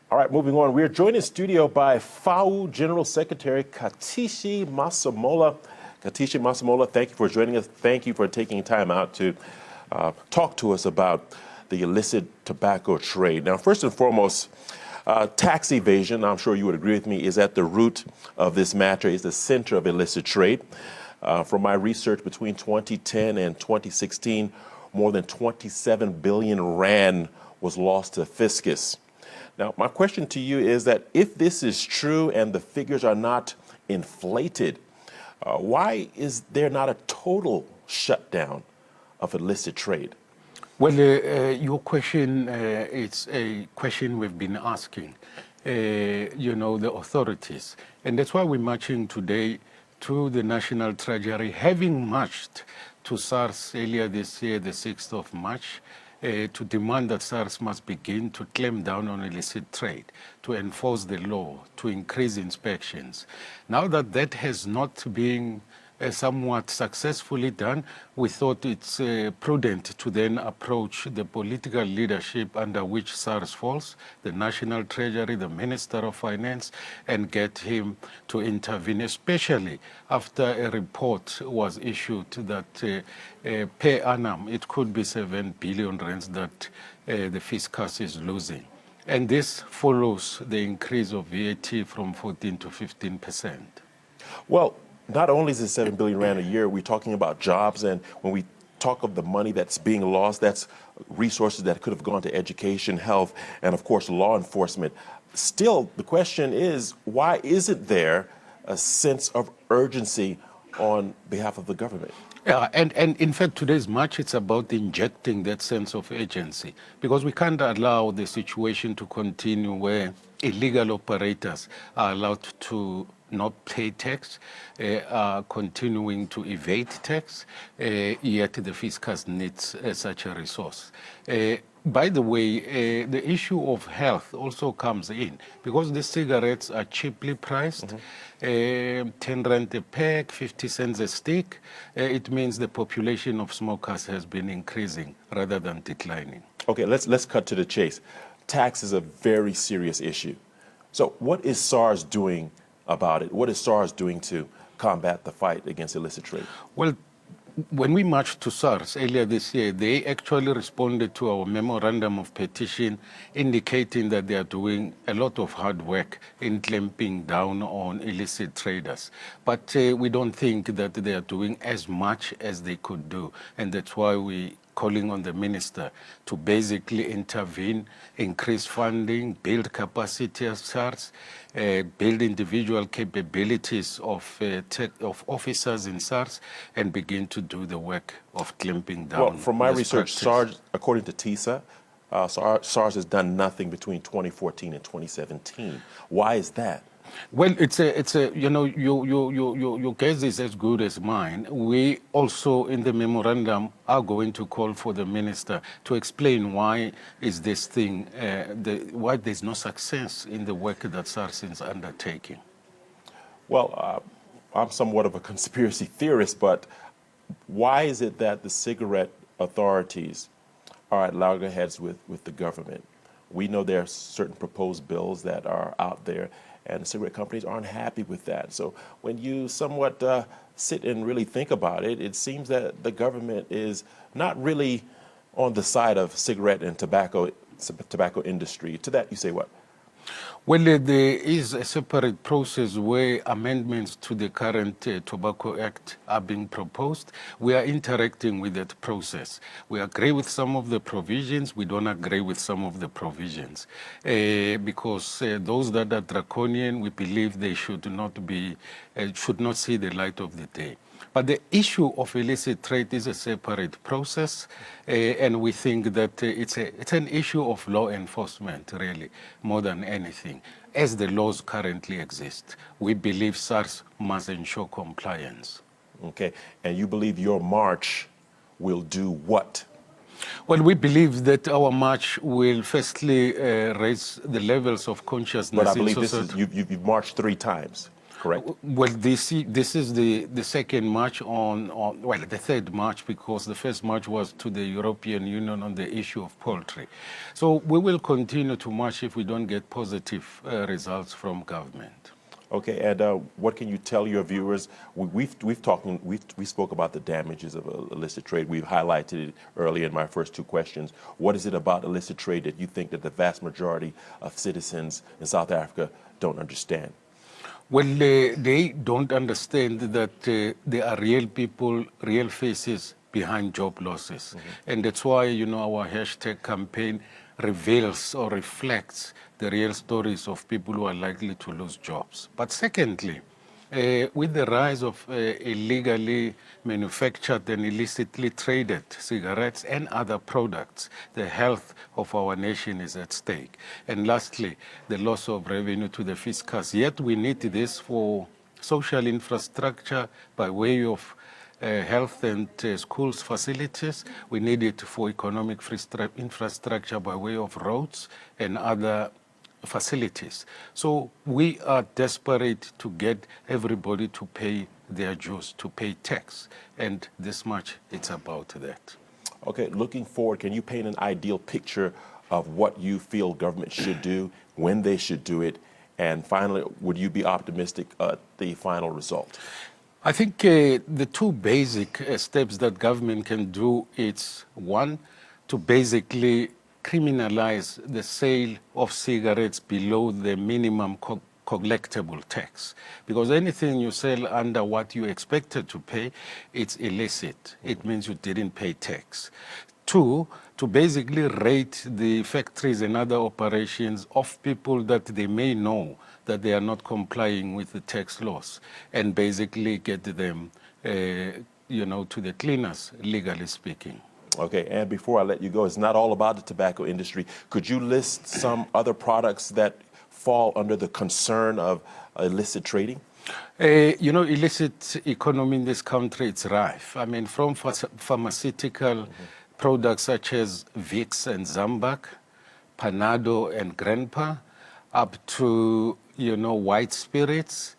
All right, moving on. We're joined in studio by FAWU General Secretary Katishi Masemola. Katishi Masemola, thank you for joining us. Thank you for taking time out to talk to us about the illicit tobacco trade. Now, first and foremost, tax evasion, I'm sure you would agree with me, is at the root of this matter, is the center of illicit trade. From my research between 2010 and 2016, more than 27 billion rand was lost to fiscus. Now, my question to you is that if this is true and the figures are not inflated, why is there not a total shutdown of illicit trade? Well, your question, it's a question we've been asking, the authorities. And that's why we're marching today to the National Treasury, having marched to SARS earlier this year, the 6th of March, to demand that SARS must begin to clamp down on illicit trade, to enforce the law, to increase inspections. Now that that has not been somewhat successfully done, we thought it's prudent to then approach the political leadership under which SARS falls, the National Treasury, the Minister of Finance, and get him to intervene, especially after a report was issued that per annum it could be 7 billion rands that the fiscus is losing. And this follows the increase of VAT from 14 to 15%. Well, not only is it 7 billion rand a year, we're talking about jobs, and when we talk of the money that's being lost, that's resources that could have gone to education, health, and of course law enforcement. Still, the question is, why isn't there a sense of urgency on behalf of the government? Yeah, and in fact, today's march, it's about injecting that sense of urgency, because we can't allow the situation to continue where illegal operators are allowed to not pay tax, are continuing to evade tax, yet the fiscus needs such a resource. By the way, the issue of health also comes in, because the cigarettes are cheaply priced, 10 rand a pack, 50 cents a stick. It means the population of smokers has been increasing rather than declining. Okay, let's cut to the chase. Tax is a very serious issue. So what is SARS doing about it? What is SARS doing to combat the fight against illicit trade? Well, when we marched to SARS earlier this year, they actually responded to our memorandum of petition, indicating that they are doing a lot of hard work in clamping down on illicit traders. But we don't think that they are doing as much as they could do. And that's why we calling on the minister to basically intervene, increase funding, build capacity of SARS, build individual capabilities of officers in SARS, and begin to do the work of clamping down. Well, from my research, SARS, according to TISA, SARS has done nothing between 2014 and 2017. Why is that? Well, your guess is as good as mine. We also, in the memorandum, are going to call for the minister to explain why is this thing, why there's no success in the work that SARS is undertaking. Well, I'm somewhat of a conspiracy theorist, but why is it that the cigarette authorities are at loggerheads with the government? We know there are certain proposed bills that are out there, and the cigarette companies aren't happy with that. So when you somewhat sit and really think about it, it seems that the government is not really on the side of cigarette and tobacco industry. To that, you say what? Well, there is a separate process where amendments to the current Tobacco Act are being proposed. We are interacting with that process. We agree with some of the provisions. We don't agree with some of the provisions. Because those that are draconian, we believe they should not see the light of the day. But the issue of illicit trade is a separate process, and we think that it's an issue of law enforcement, really, more than anything. As the laws currently exist, we believe SARS must ensure compliance. Okay, and you believe your march will do what? Well, we believe that our march will firstly raise the levels of consciousness. But I believe this is, you've marched 3 times. correct? Well, this is the second march well, the third march, because the first march was to the European Union on the issue of poultry. So we will continue to march if we don't get positive results from government. Okay, and what can you tell your viewers? We spoke about the damages of illicit trade. We've highlighted it earlier in my first two questions. What is it about illicit trade that you think that the vast majority of citizens in South Africa don't understand? Well, they don't understand that there are real people, real faces behind job losses. And that's why, our hashtag campaign reveals or reflects the real stories of people who are likely to lose jobs. But secondly, with the rise of illegally manufactured and illicitly traded cigarettes and other products, the health of our nation is at stake. And lastly, the loss of revenue to the fiscus. Yet we need this for social infrastructure by way of health and schools facilities. We need it for economic infrastructure by way of roads and other facilities. So we are desperate to get everybody to pay their dues, to pay tax. And this much, it's about that. Okay, looking forward, can you paint an ideal picture of what you feel government should do, when they should do it, and finally, would you be optimistic at the final result? I think the two basic steps that government can do is, one, to basically criminalize the sale of cigarettes below the minimum collectible tax. Because anything you sell under what you expected to pay, it's illicit. It means you didn't pay tax. Two, to basically rate the factories and other operations of people that they may know that they are not complying with the tax laws, and basically get them, to the cleaners, legally speaking. Okay, and before I let you go, it's not all about the tobacco industry. Could you list some other products that fall under the concern of illicit trading? Illicit economy in this country, it's rife. I mean, from pharmaceutical products such as Vicks and Zambac, Panado and Grandpa, up to, white spirits,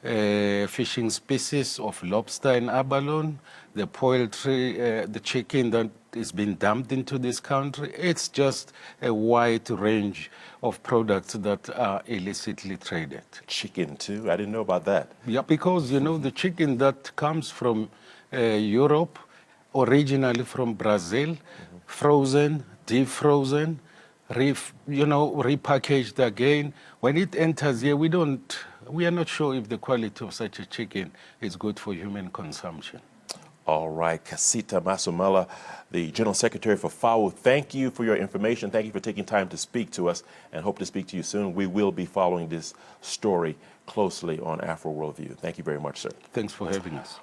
fishing species of lobster and abalone, the poultry, the chicken that is being dumped into this country. It's just a wide range of products that are illicitly traded. Chicken too? I didn't know about that. Yeah, because, the chicken that comes from Europe, originally from Brazil, frozen, defrozen, repackaged again. When it enters here, we are not sure if the quality of such a chicken is good for human consumption. All right, Casita Masemola, the General Secretary for FAWU, thank you for your information. Thank you for taking time to speak to us, and hope to speak to you soon. We will be following this story closely on Afro Worldview. Thank you very much, sir. Thanks for having us.